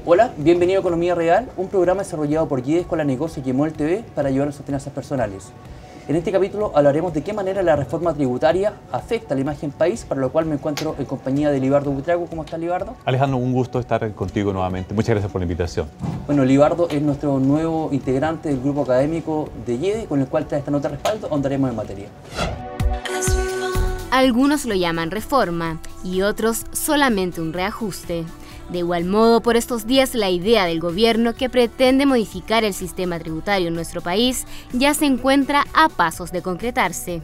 Hola, bienvenido a Economía Real, un programa desarrollado por YED Escuela de Negocios y EMOL TV para ayudar a sus finanzas personales. En este capítulo hablaremos de qué manera la reforma tributaria afecta a la imagen país, para lo cual me encuentro en compañía de Libardo Buitrago. ¿Cómo estás, Libardo? Alejandro, un gusto estar contigo nuevamente. Muchas gracias por la invitación. Bueno, Libardo es nuestro nuevo integrante del grupo académico de YED, con el cual trae esta nota de respaldo, ahondaremos en materia. Algunos lo llaman reforma y otros solamente un reajuste. De igual modo, por estos días la idea del gobierno que pretende modificar el sistema tributario en nuestro país ya se encuentra a pasos de concretarse.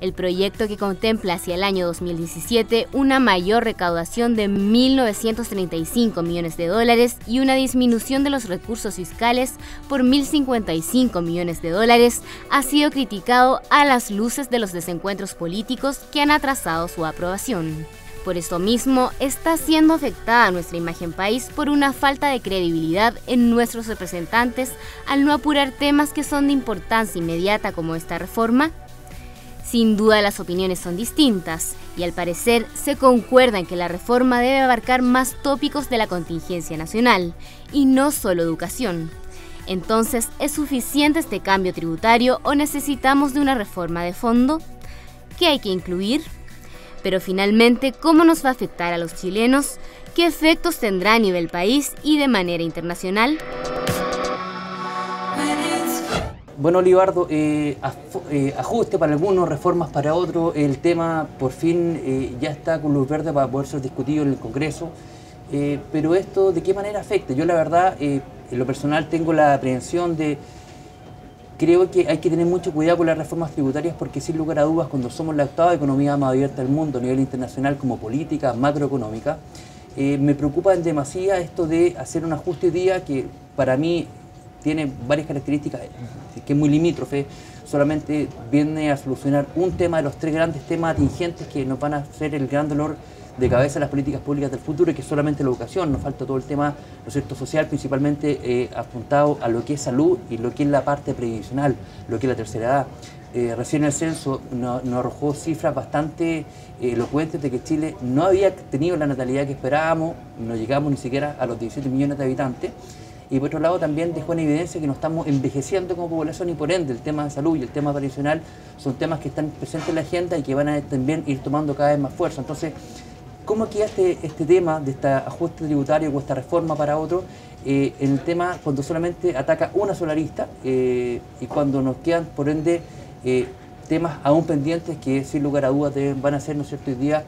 El proyecto que contempla hacia el año 2017 una mayor recaudación de 1.935 millones de dólares y una disminución de los recursos fiscales por 1.055 millones de dólares ha sido criticado a las luces de los desencuentros políticos que han atrasado su aprobación. Por esto mismo, está siendo afectada nuestra imagen país por una falta de credibilidad en nuestros representantes al no apurar temas que son de importancia inmediata como esta reforma. Sin duda las opiniones son distintas y al parecer se concuerda en que la reforma debe abarcar más tópicos de la contingencia nacional y no solo educación. Entonces, ¿es suficiente este cambio tributario o necesitamos de una reforma de fondo? ¿Qué hay que incluir? Pero finalmente, ¿cómo nos va a afectar a los chilenos? ¿Qué efectos tendrá a nivel país y de manera internacional? Bueno, Libardo, ajuste para algunos, reformas para otros. El tema por fin ya está con luz verde para poder ser discutido en el Congreso. Pero esto, ¿de qué manera afecta? Yo la verdad, en lo personal, tengo la aprehensión de... Creo que hay que tener mucho cuidado con las reformas tributarias porque sin lugar a dudas, cuando somos la octava economía más abierta del mundo a nivel internacional como política macroeconómica, me preocupa en demasía esto de hacer un ajuste hoy día que para mí tiene varias características, que es muy limítrofe, solamente viene a solucionar un tema de los tres grandes temas atingentes que nos van a hacer el gran dolor de cabeza de las políticas públicas del futuro, y que es solamente la educación. Nos falta todo el tema, ¿no es cierto?, social, principalmente apuntado a lo que es salud y lo que es la parte previsional, lo que es la tercera edad. Recién el censo nos arrojó cifras bastante elocuentes de que Chile no había tenido la natalidad que esperábamos, no llegamos ni siquiera a los 17 millones de habitantes. Y por otro lado también dejó en evidencia que nos estamos envejeciendo como población y por ende el tema de salud y el tema previsional son temas que están presentes en la agenda y que van a también ir tomando cada vez más fuerza. Entonces, ¿cómo queda este tema de este ajuste tributario o esta reforma para otro en el tema cuando solamente ataca una sola arista y cuando nos quedan, por ende, temas aún pendientes que sin lugar a dudas van a ser, ¿no es cierto?, hoy día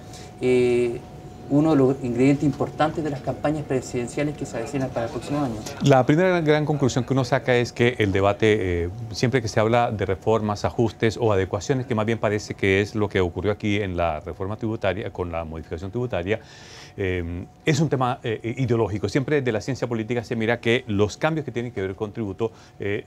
uno de los ingredientes importantes de las campañas presidenciales que se avecinan para el próximo año? La primera gran conclusión que uno saca es que el debate, siempre que se habla de reformas, ajustes o adecuaciones, que más bien parece que es lo que ocurrió aquí en la reforma tributaria, con la modificación tributaria, es un tema ideológico. Siempre de la ciencia política se mira que los cambios que tienen que ver con tributo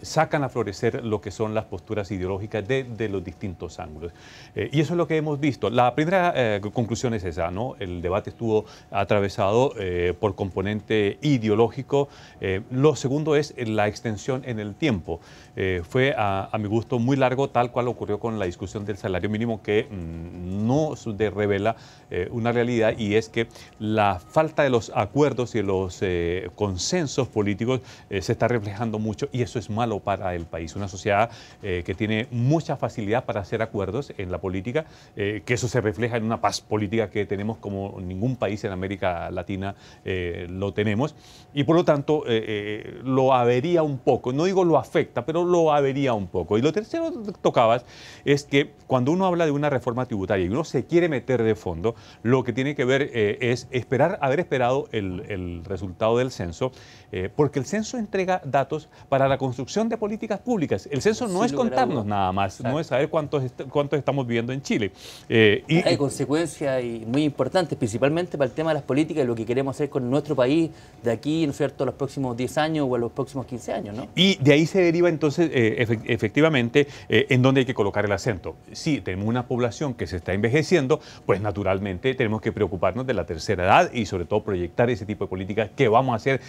sacan a florecer lo que son las posturas ideológicas de los distintos ángulos. Y eso es lo que hemos visto. La primera conclusión es esa, ¿no? El debate estuvo atravesado por componente ideológico. Lo segundo es la extensión en el tiempo. Fue a mi gusto muy largo, tal cual ocurrió con la discusión del salario mínimo, que no revela una realidad, y es que la falta de los acuerdos y los consensos políticos se está reflejando mucho, y eso es malo para el país. Una sociedad que tiene mucha facilidad para hacer acuerdos en la política, que eso se refleja en una paz política que tenemos como ningún país en América Latina lo tenemos, y por lo tanto lo avería un poco. No digo lo afecta, pero lo avería un poco. Y lo tercero que tocabas es que cuando uno habla de una reforma tributaria y uno se quiere meter de fondo, lo que tiene que ver es haber esperado el resultado del censo, porque el censo entrega datos para la construcción de políticas públicas. El censo no es contarnos nada más, no es saber cuántos estamos viviendo en Chile. Hay consecuencias muy importantes, principalmente para el tema de las políticas y lo que queremos hacer con nuestro país de aquí, ¿no es cierto?, a los próximos 10 años o a los próximos 15 años, ¿no? Y de ahí se deriva entonces, efectivamente, en dónde hay que colocar el acento. Si tenemos una población que se está envejeciendo, pues naturalmente tenemos que preocuparnos de la tercera edad y sobre todo proyectar ese tipo de políticas que vamos a hacer,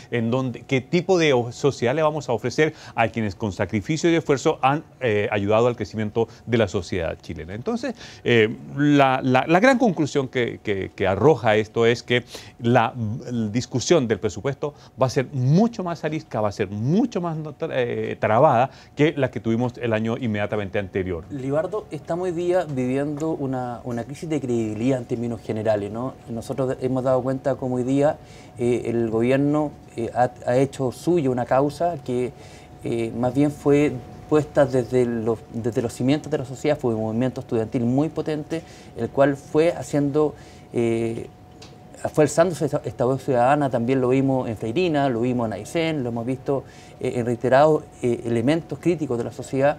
qué tipo de sociedad le vamos a ofrecer a quienes con sacrificio y esfuerzo han ayudado al crecimiento de la sociedad chilena. Entonces, la gran conclusión que arroja a esto es que la discusión del presupuesto va a ser mucho más arisca, va a ser mucho más trabada que la que tuvimos el año inmediatamente anterior. Libardo, estamos hoy día viviendo una crisis de credibilidad en términos generales, ¿no? Nosotros hemos dado cuenta como hoy día el gobierno ha hecho suya una causa que más bien fue puesta desde los cimientos de la sociedad, fue un movimiento estudiantil muy potente, el cual fue haciendo, fue alzándose esta voz ciudadana. También lo vimos en Freirina, lo vimos en Aysén, lo hemos visto en reiterados elementos críticos de la sociedad.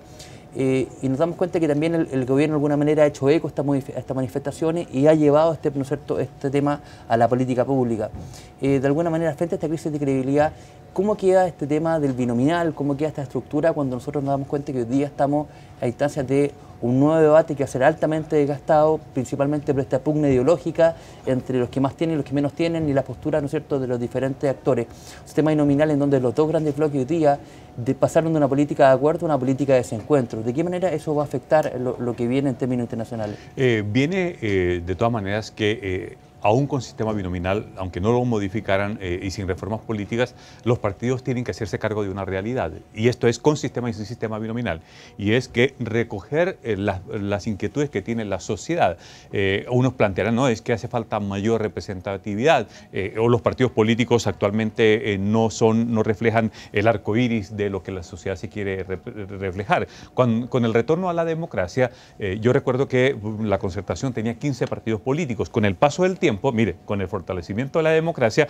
Y nos damos cuenta que también el gobierno de alguna manera ha hecho eco a estas manifestaciones y ha llevado ¿no es cierto?, este tema a la política pública. De alguna manera, frente a esta crisis de credibilidad, ¿cómo queda este tema del binominal? ¿Cómo queda esta estructura cuando nosotros nos damos cuenta que hoy día estamos a instancias de un nuevo debate que va a ser altamente desgastado, principalmente por esta pugna ideológica entre los que más tienen y los que menos tienen, y la postura, ¿no es cierto?, de los diferentes actores? Un sistema binominal en donde los dos grandes bloques hoy día pasaron de una política de acuerdo a una política de desencuentro. ¿De qué manera eso va a afectar lo que viene en términos internacionales? Viene de todas maneras que aún con sistema binominal, aunque no lo modificaran y sin reformas políticas, los partidos tienen que hacerse cargo de una realidad. Y esto es con sistema y sin sistema binominal. Y es que recoger las inquietudes que tiene la sociedad. Unos plantearán, no, es que hace falta mayor representatividad, o los partidos políticos actualmente no reflejan el arco iris de lo que la sociedad se quiere reflejar. Con el retorno a la democracia, yo recuerdo que la Concertación tenía 15 partidos políticos. Con el paso del tiempo, mire, con el fortalecimiento de la democracia,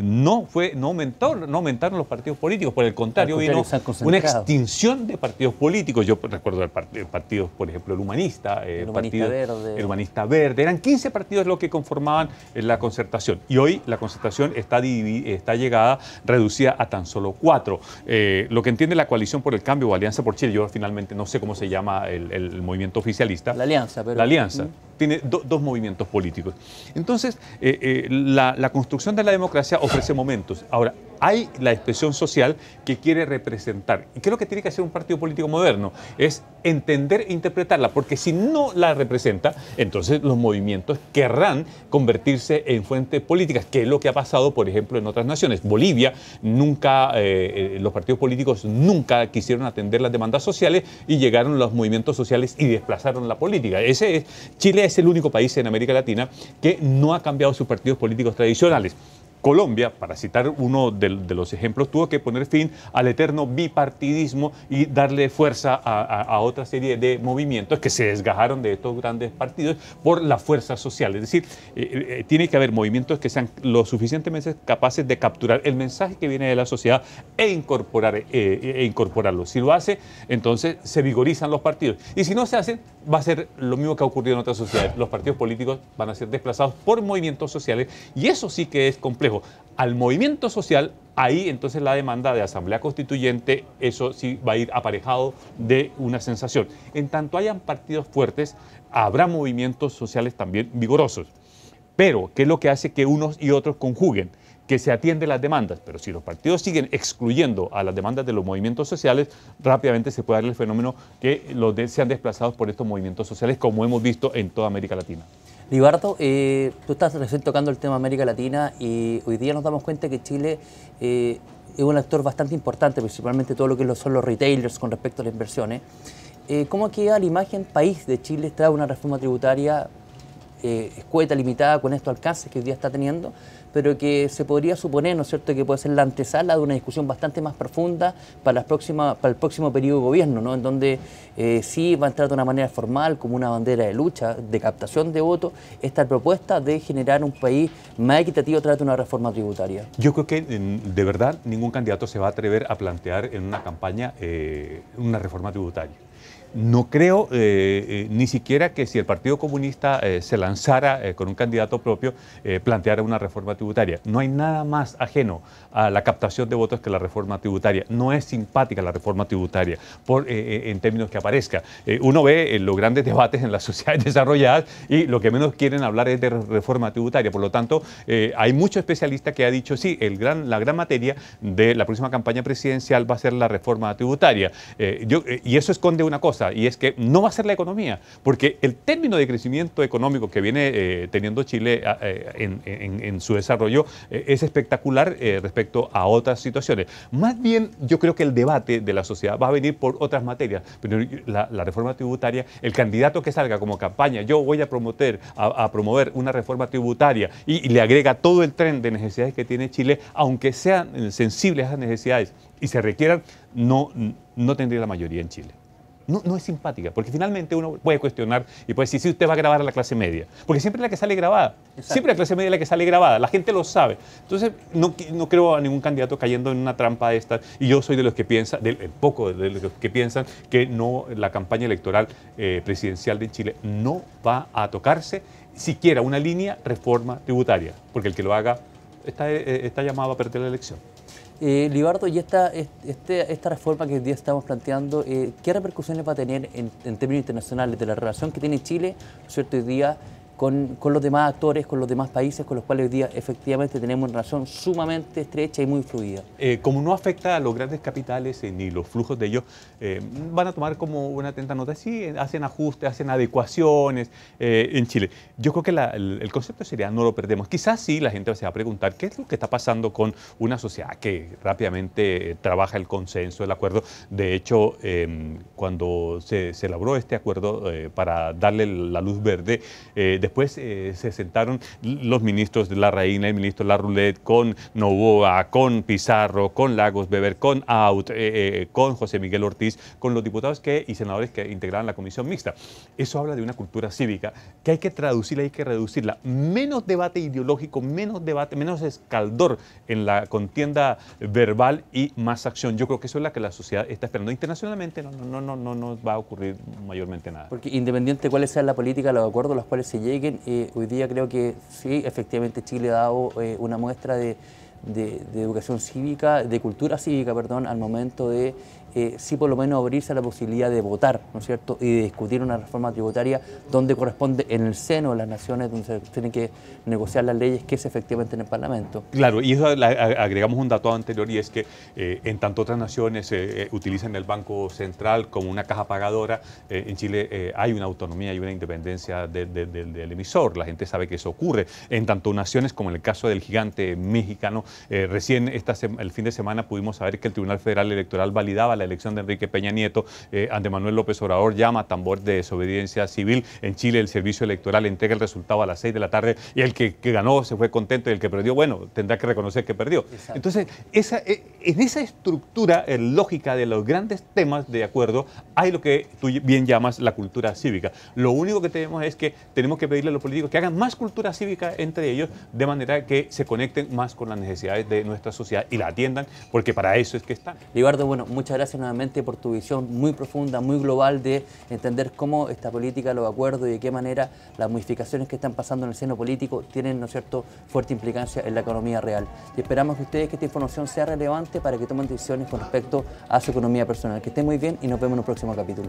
no aumentaron los partidos políticos, por el contrario, vino una extinción de partidos políticos. Yo recuerdo el partido, por ejemplo, el Humanista, el Humanista Verde, eran 15 partidos los que conformaban la Concertación, y hoy la Concertación está llegada, reducida a tan solo 4. Lo que entiende la Coalición por el Cambio o Alianza por Chile, yo finalmente no sé cómo se llama el movimiento oficialista. La Alianza, pero... La Alianza. Tiene dos movimientos políticos. Entonces, la construcción de la democracia ofrece momentos. Ahora, hay la expresión social que quiere representar. ¿Y qué es lo que tiene que hacer un partido político moderno? Es entender e interpretarla, porque si no la representa, entonces los movimientos querrán convertirse en fuentes políticas, que es lo que ha pasado, por ejemplo, en otras naciones. Bolivia, los partidos políticos nunca quisieron atender las demandas sociales y llegaron los movimientos sociales y desplazaron la política. Chile es el único país en América Latina que no ha cambiado sus partidos políticos tradicionales. Colombia, para citar uno de los ejemplos, tuvo que poner fin al eterno bipartidismo y darle fuerza a otra serie de movimientos que se desgajaron de estos grandes partidos por la fuerza social. Es decir, tiene que haber movimientos que sean lo suficientemente capaces de capturar el mensaje que viene de la sociedad e incorporarlo. Si lo hace, entonces se vigorizan los partidos. Y si no se hace, va a ser lo mismo que ha ocurrido en otras sociedades. Los partidos políticos van a ser desplazados por movimientos sociales, y eso sí que es complejo. Al movimiento social, ahí entonces la demanda de asamblea constituyente, eso sí va a ir aparejado de una sensación. En tanto hayan partidos fuertes, habrá movimientos sociales también vigorosos. Pero, ¿qué es lo que hace que unos y otros conjuguen? Que se atienden las demandas. Pero si los partidos siguen excluyendo a las demandas de los movimientos sociales, rápidamente se puede dar el fenómeno que sean desplazados por estos movimientos sociales, como hemos visto en toda América Latina. Libardo, tú estás recién tocando el tema América Latina, y hoy día nos damos cuenta que Chile es un actor bastante importante, principalmente todo lo que son los retailers con respecto a las inversiones. ¿Cómo queda la imagen país de Chile tras una reforma tributaria escueta, limitada, con estos alcances que hoy día está teniendo, pero que se podría suponer, ¿no es cierto?, que puede ser la antesala de una discusión bastante más profunda para el próximo periodo de gobierno, ¿no?, en donde sí va a entrar de una manera formal, como una bandera de lucha, de captación de votos, esta propuesta de generar un país más equitativo a través de una reforma tributaria? Yo creo que, de verdad, ningún candidato se va a atrever a plantear en una campaña una reforma tributaria. No creo ni siquiera que si el Partido Comunista se lanzara con un candidato propio, planteara una reforma tributaria. No hay nada más ajeno a la captación de votos que la reforma tributaria. No es simpática la reforma tributaria en términos que aparezca. Uno ve los grandes debates en las sociedades desarrolladas y lo que menos quieren hablar es de reforma tributaria. Por lo tanto, hay muchos especialistas que han dicho, sí, la gran materia de la próxima campaña presidencial va a ser la reforma tributaria. Y eso esconde una cosa. cosa, y es que no va a ser la economía, porque el término de crecimiento económico que viene teniendo Chile en su desarrollo es espectacular respecto a otras situaciones. Más bien, yo creo que el debate de la sociedad va a venir por otras materias, pero la reforma tributaria, el candidato que salga como campaña, yo voy a promover una reforma tributaria y le agrega todo el tren de necesidades que tiene Chile, aunque sean sensibles a esas necesidades y se requieran, no tendría la mayoría en Chile. No es simpática, porque finalmente uno puede cuestionar y puede decir si usted va a grabar a la clase media, porque siempre es la que sale grabada. Exacto. Siempre la clase media es la que sale grabada, la gente lo sabe. Entonces no creo a ningún candidato cayendo en una trampa de estas, y yo soy de los que piensan, poco de los que piensan que la campaña electoral presidencial de Chile no va a tocarse siquiera una línea reforma tributaria, porque el que lo haga está llamado a perder la elección. Libardo, y esta reforma que hoy día estamos planteando, ¿qué repercusiones va a tener en términos internacionales de la relación que tiene Chile, ¿no es cierto?, hoy día con los demás actores, con los demás países con los cuales hoy día efectivamente tenemos una relación sumamente estrecha y muy fluida? Como no afecta a los grandes capitales ni los flujos de ellos, van a tomar como una atenta nota. Sí, hacen ajustes, hacen adecuaciones en Chile. Yo creo que el concepto sería no lo perdemos. Quizás sí la gente se va a preguntar qué es lo que está pasando con una sociedad que rápidamente trabaja el consenso, el acuerdo. De hecho, cuando se elaboró este acuerdo para darle la luz verde, después se sentaron los ministros de Larraín, el ministro Larroulet, con Noboa, con Pizarro, con Lagos Weber, con Aut, con José Miguel Ortiz, con los diputados y senadores que integraban la comisión mixta. Eso habla de una cultura cívica que hay que traducirla, hay que reducirla. Menos debate ideológico, menos debate, menos escaldor en la contienda verbal y más acción. Yo creo que eso es la que la sociedad está esperando. Internacionalmente no nos va a ocurrir mayormente nada. Porque independiente de cuál sea la política, los acuerdos a los cuales se lleguen, hoy día creo que sí, efectivamente Chile ha dado una muestra de educación cívica, de cultura cívica, perdón, al momento de sí por lo menos abrirse a la posibilidad de votar, ¿no es cierto?, y de discutir una reforma tributaria donde corresponde en el seno de las naciones, donde se tienen que negociar las leyes, que es efectivamente en el Parlamento. Claro, y eso agregamos un dato anterior, y es que en tanto otras naciones utilizan el Banco Central como una caja pagadora, en Chile hay una autonomía y una independencia del emisor. La gente sabe que eso ocurre. En tanto naciones como en el caso del gigante mexicano, recién el fin de semana pudimos saber que el Tribunal Federal Electoral validaba la elección de Enrique Peña Nieto. Andrés Manuel López Obrador llama a tambor de desobediencia civil. En Chile el servicio electoral entrega el resultado a las 6 de la tarde y el que ganó se fue contento y el que perdió, bueno, tendrá que reconocer que perdió. Exacto. Entonces, en esa estructura lógica de los grandes temas de acuerdo hay lo que tú bien llamas la cultura cívica. Lo único que tenemos es que tenemos que pedirle a los políticos que hagan más cultura cívica entre ellos, de manera que se conecten más con las necesidades de nuestra sociedad y la atiendan, porque para eso es que están. Libardo, bueno, muchas gracias nuevamente por tu visión muy profunda, muy global de entender cómo esta política, los acuerdos y de qué manera las modificaciones que están pasando en el seno político tienen, ¿no es cierto?, fuerte implicancia en la economía real. Y esperamos que esta información sea relevante para que tomen decisiones con respecto a su economía personal. Que estén muy bien y nos vemos en un próximo capítulo.